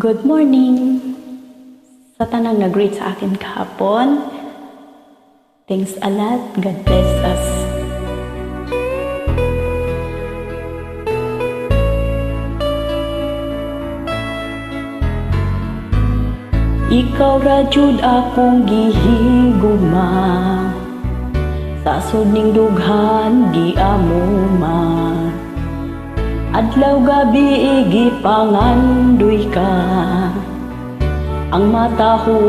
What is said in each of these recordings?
Good morning! Sa tanang nag-greet sa akin kahapon, thanks a lot. God bless us. Ikaw ra jud akong gihigugma, sa suning dughan giamuma. Adlaw gabi gipangandoy ka, ang mataho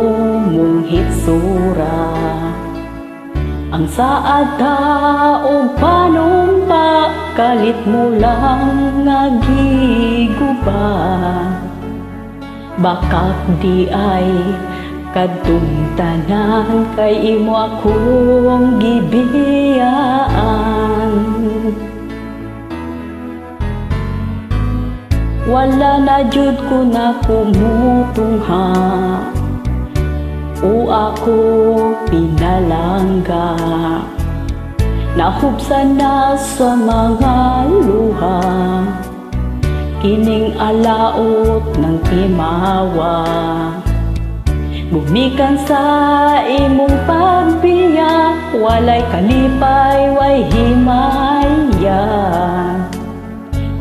mong hitsura. Ang saad ta og panumpa, kalit mo lang nga giguba. Bakak di ay kadtong tanan, kay imo akong gibiyaan. Wala na jud ko na kumutungha, o ako pinalangga. Nahubsan na sa mga luha, kining alaot ng timawa. Gumikan sa imong pagbiya, walay kalipay, way himaya.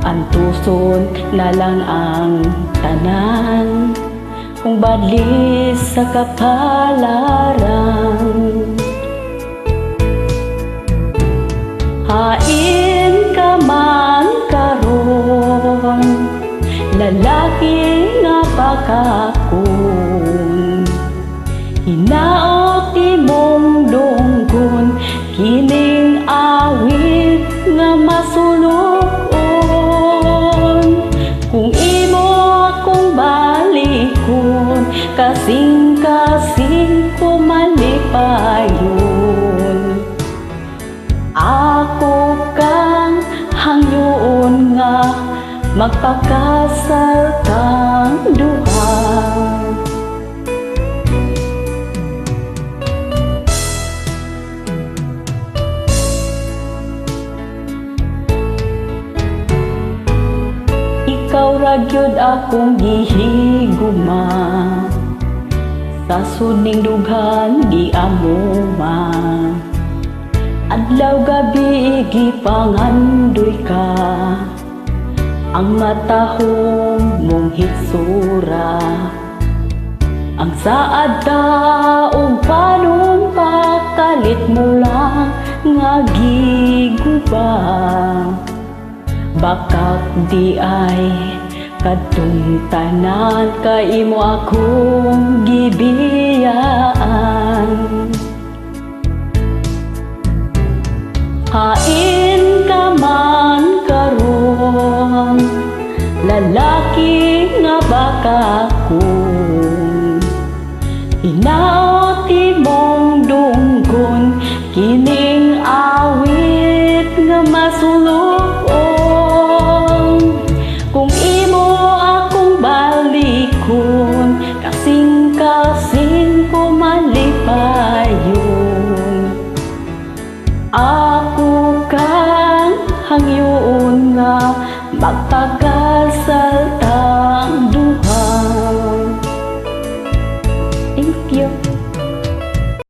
Antuson na lang ang tanan, kung badlis sa kapalaran. Hain ka man karon, lalaki nga pakakon. Hinaot imong dunggon, kining awit nga masulok. Kung imo akong balikon, kasing-kasing ko malipayon. Ako kang hangyoon nga, magpakasal kang duha. Ikaw ra gyud akong gihigugma, sa suning dughan giamuma. Adlaw gabi gipangandoy ka, ang matahong mong hitsura. Ang saad ta og panumpa, kalit mo lang nga giguba. Bakak di ay kadtong tanan, kay imo akong gibiyaan. Hain ka man karon, lalaki nga bakakon. Hinaot imong dunggon, kining awit nga masulod.